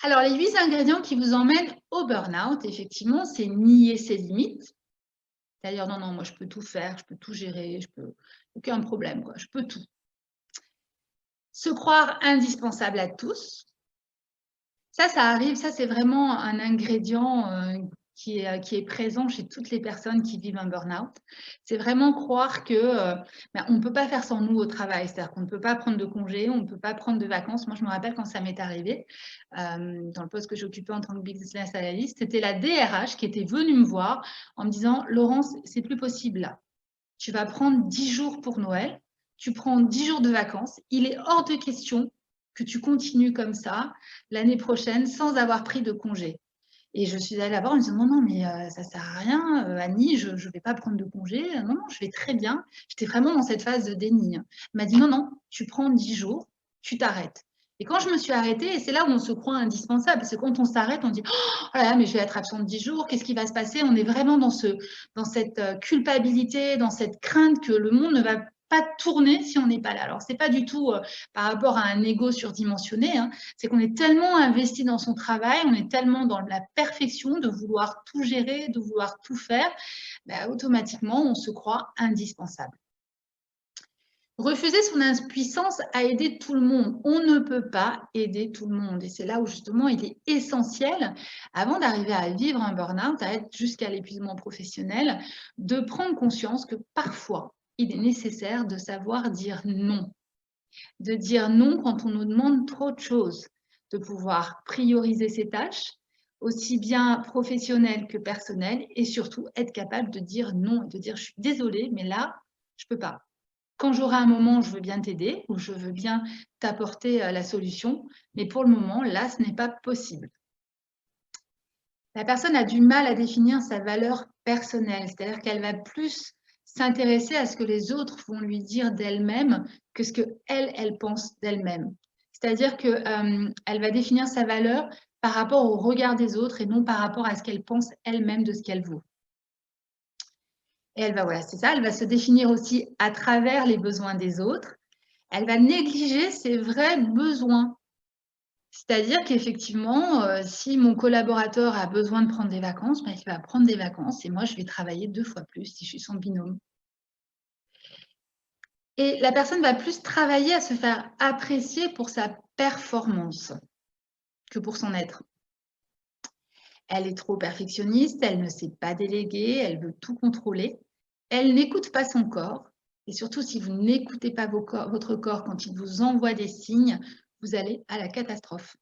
Alors, les 8 ingrédients qui vous emmènent au burn-out, effectivement, c'est nier ses limites. C'est-à-dire: «Non, non, moi je peux tout faire, je peux tout gérer, je peux aucun problème quoi, je peux tout». Se croire indispensable à tous, ça arrive, ça c'est vraiment un ingrédient, qui est présent chez toutes les personnes qui vivent un burn-out. C'est vraiment croire que, on ne peut pas faire sans nous au travail. C'est-à-dire qu'on ne peut pas prendre de congés, on ne peut pas prendre de vacances. Moi, je me rappelle quand ça m'est arrivé, dans le poste que j'occupais en tant que business analyst, c'était la DRH qui était venue me voir en me disant: «Laurence, c'est plus possible là. Tu vas prendre 10 jours pour Noël, tu prends 10 jours de vacances. Il est hors de question que tu continues comme ça l'année prochaine sans avoir pris de congé». Et je suis allée la voir en me disant: «Non, non, mais ça sert à rien, Annie, je ne vais pas prendre de congé. Non, non, je vais très bien». J'étais vraiment dans cette phase de déni, hein. Elle m'a dit: «Non, non, tu prends 10 jours, tu t'arrêtes». Et quand je me suis arrêtée et c'est là où on se croit indispensable, parce que quand on s'arrête, on dit: «Oh là là, mais je vais être absente 10 jours, qu'est-ce qui va se passer?» On est vraiment dans cette, culpabilité, dans cette crainte que le monde ne va pas tourner si on n'est pas là. Alors c'est pas du tout, par rapport à un ego surdimensionné, hein, c'est qu'on est tellement investi dans son travail, on est tellement dans la perfection de vouloir tout gérer, de vouloir tout faire, automatiquement, on se croit indispensable. Refuser son impuissance à aider tout le monde. On ne peut pas aider tout le monde et c'est là où justement il est essentiel, avant d'arriver à vivre un burn-out, à être jusqu'à l'épuisement professionnel, de prendre conscience que parfois, il est nécessaire de savoir dire non. De dire non quand on nous demande trop de choses, de pouvoir prioriser ses tâches, aussi bien professionnelles que personnelles et surtout être capable de dire non et de dire: «Je suis désolée, mais là, je peux pas. Quand j'aurai un moment, je veux bien t'aider ou je veux bien t'apporter, la solution, mais pour le moment, là, ce n'est pas possible». La personne a du mal à définir sa valeur personnelle, c'est-à-dire qu'elle va plus s'intéresser à ce que les autres vont lui dire d'elle-même que ce qu'elle, elle pense d'elle-même. C'est-à-dire que, elle va définir sa valeur par rapport au regard des autres et non par rapport à ce qu'elle pense elle-même de ce qu'elle vaut. Et elle va voilà, c'est ça, elle va se définir aussi à travers les besoins des autres. Elle va négliger ses vrais besoins. C'est-à-dire qu'effectivement, si mon collaborateur a besoin de prendre des vacances, il va prendre des vacances et moi je vais travailler 2 fois plus si je suis son binôme. Et la personne va plus travailler à se faire apprécier pour sa performance que pour son être. Elle est trop perfectionniste, elle ne sait pas déléguer, elle veut tout contrôler. Elle n'écoute pas son corps et surtout si vous n'écoutez pas votre corps quand il vous envoie des signes, vous allez à la catastrophe.